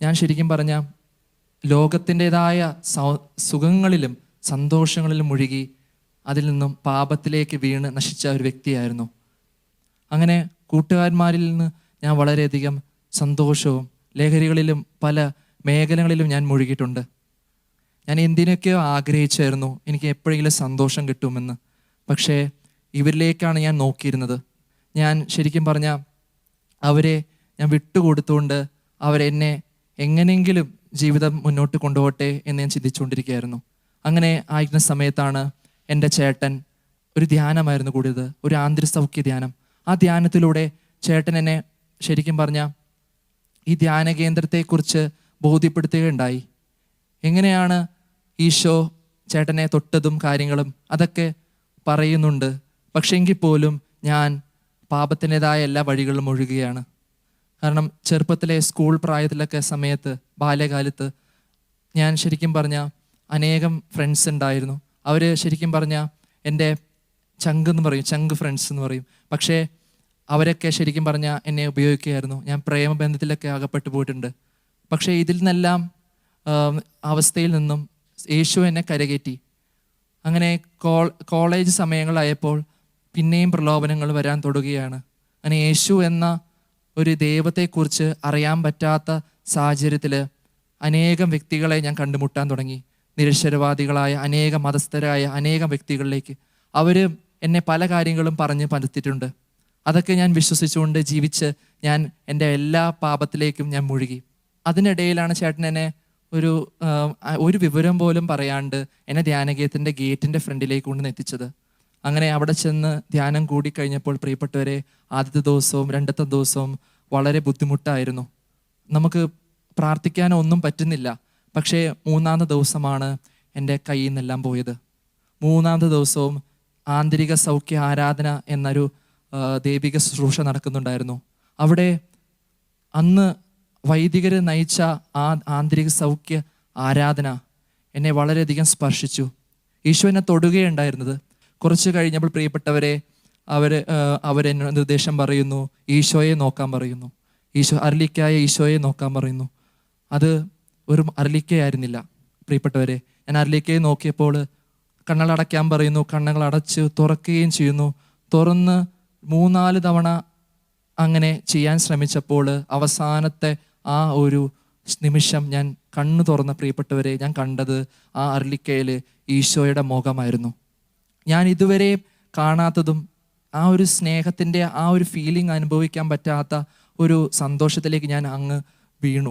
ഞാൻ ശരിക്കും പറഞ്ഞാൽ ലോകത്തിൻ്റെതായ സുഖങ്ങളിലും സന്തോഷങ്ങളിലും മുഴുകി അതിൽ നിന്നും പാപത്തിലേക്ക് വീണ് നശിച്ച ഒരു വ്യക്തിയായിരുന്നു. അങ്ങനെ കൂട്ടുകാരന്മാരിൽ നിന്ന് ഞാൻ വളരെയധികം സന്തോഷവും ലഹരികളിലും പല മേഖലകളിലും ഞാൻ മുഴുകിയിട്ടുണ്ട്. ഞാൻ എന്തിനൊക്കെയോ ആഗ്രഹിച്ചായിരുന്നു എനിക്ക് എപ്പോഴെങ്കിലും സന്തോഷം കിട്ടുമെന്ന്. പക്ഷേ ഇവരിലേക്കാണ് ഞാൻ നോക്കിയിരുന്നത്. ഞാൻ ശരിക്കും പറഞ്ഞാൽ അവരെ ഞാൻ വിട്ടുകൊടുത്തുകൊണ്ട് അവരെന്നെ എങ്ങനെയെങ്കിലും ജീവിതം മുന്നോട്ട് കൊണ്ടുപോകട്ടെ എന്ന് ഞാൻ ചിന്തിച്ചുകൊണ്ടിരിക്കുകയായിരുന്നു. അങ്ങനെ ആയിരുന്ന സമയത്താണ് എൻ്റെ ചേട്ടൻ ഒരു ധ്യാനമായിരുന്നു കൂടിയത്, ഒരു ആന്തരിക ധ്യാനം. ആ ധ്യാനത്തിലൂടെ ചേട്ടൻ എന്നെ ശരിക്കും പറഞ്ഞാൽ ഈ ധ്യാന കേന്ദ്രത്തെക്കുറിച്ച് ബോധ്യപ്പെടുത്തുകയുണ്ടായി. എങ്ങനെയാണ് ഈശോ ചേട്ടനെ തൊട്ടതും കാര്യങ്ങളും അതൊക്കെ പറയുന്നുണ്ട്. പക്ഷേ എങ്കിൽ പോലും ഞാൻ പാപത്തിൻ്റെതായ എല്ലാ വഴികളും ഒഴുകുകയാണ്. കാരണം ചെറുപ്പത്തിലെ സ്കൂൾ പ്രായത്തിലൊക്കെ സമയത്ത് ബാല്യകാലത്ത് ഞാൻ ശരിക്കും പറഞ്ഞാൽ അനേകം ഫ്രണ്ട്സ് ഉണ്ടായിരുന്നു. അവർ ശരിക്കും പറഞ്ഞാൽ എൻ്റെ ചങ്ക് എന്ന് പറയും, ചങ്ക് ഫ്രണ്ട്സ് എന്ന് പറയും. പക്ഷേ അവരൊക്കെ ശരിക്കും പറഞ്ഞാൽ എന്നെ ഉപയോഗിക്കുകയായിരുന്നു. ഞാൻ പ്രേമബന്ധത്തിലൊക്കെ അകപ്പെട്ടു പോയിട്ടുണ്ട്. പക്ഷേ ഇതിൽ നിന്നെല്ലാം അവസ്ഥയിൽ നിന്നും യേശു എന്നെ കരകയറ്റി. അങ്ങനെ കോളേജ് സമയങ്ങളായപ്പോൾ പിന്നെയും പ്രലോഭനങ്ങൾ വരാൻ തുടങ്ങുകയാണ്. അങ്ങനെ യേശു എന്ന ഒരു ദൈവത്തെക്കുറിച്ച് അറിയാൻ പറ്റാത്ത സാഹചര്യത്തിൽ അനേകം വ്യക്തികളെ ഞാൻ കണ്ടുമുട്ടാൻ തുടങ്ങി. നിരക്ഷരവാദികളായ അനേകം മതസ്ഥരായ അനേകം വ്യക്തികളിലേക്ക് അവർ എന്നെ പല കാര്യങ്ങളും പറഞ്ഞ് പരത്തിയിട്ടുണ്ട്. അതൊക്കെ ഞാൻ വിശ്വസിച്ചുകൊണ്ട് ജീവിച്ച് ഞാൻ എൻ്റെ എല്ലാ പാപത്തിലേക്കും ഞാൻ മുഴുകി. അതിനിടയിലാണ് ചേട്ടൻ എന്നെ ഒരു വിവരം പോലും പറയാണ്ട് എന്നെ ധ്യാനകേന്ദ്രത്തിൻ്റെ ഗേറ്റിൻ്റെ ഫ്രണ്ടിലേക്ക് കൊണ്ടുവന്നെത്തിച്ചത്. അങ്ങനെ അവിടെ ചെന്ന് ധ്യാനം കൂടിക്കഴിഞ്ഞപ്പോൾ പ്രിയപ്പെട്ടവരെ, ആദ്യത്തെ ദിവസവും രണ്ടത്തെ ദിവസവും വളരെ ബുദ്ധിമുട്ടായിരുന്നു. നമുക്ക് പ്രാർത്ഥിക്കാനോ ഒന്നും പറ്റുന്നില്ല. പക്ഷേ മൂന്നാമത്തെ ദിവസമാണ് എൻ്റെ കയ്യിൽ നിന്നെല്ലാം പോയത്. മൂന്നാമത്തെ ദിവസവും ആന്തരിക സൗഖ്യ ആരാധന എന്നൊരു ദൈവിക ശുശ്രൂഷ നടക്കുന്നുണ്ടായിരുന്നു. അവിടെ അന്ന് വൈദികർ നയിച്ച ആ ആന്തരിക സൗഖ്യ ആരാധന എന്നെ വളരെയധികം സ്പർശിച്ചു. ഈശോ എന്നെ തൊടുകയുണ്ടായിരുന്നത്. കുറച്ച് കഴിഞ്ഞപ്പോൾ പ്രിയപ്പെട്ടവരെ അവരെന്നോട് നിർദ്ദേശം പറയുന്നു, ഈശോയെ നോക്കാൻ പറയുന്നു. അരളിക്കായ ഈശോയെ നോക്കാൻ പറയുന്നു. അത് ഒരു അരളിക്കയായിരുന്നില്ല പ്രിയപ്പെട്ടവരെ. ഞാൻ അരളിക്കയെ നോക്കിയപ്പോൾ കണ്ണുകളടയ്ക്കാൻ പറയുന്നു. കണ്ണുകൾ അടച്ച് തുറക്കുകയും ചെയ്യുന്നു. തുറന്ന് 3-4 തവണ അങ്ങനെ ചെയ്യാൻ ശ്രമിച്ചപ്പോൾ അവസാനത്തെ ആ ഒരു നിമിഷം ഞാൻ കണ്ണു തുറന്ന പ്രിയപ്പെട്ടവരെ ഞാൻ കണ്ടത് ആ അരളിക്കയിൽ ഈശോയുടെ മുഖമായിരുന്നു. ഞാൻ ഇതുവരെ കാണാത്തതും ആ ഒരു സ്നേഹത്തിൻ്റെ ആ ഒരു ഫീലിംഗ് അനുഭവിക്കാൻ പറ്റാത്ത ഒരു സന്തോഷത്തിലേക്ക് ഞാൻ അങ്ങ് വീണു.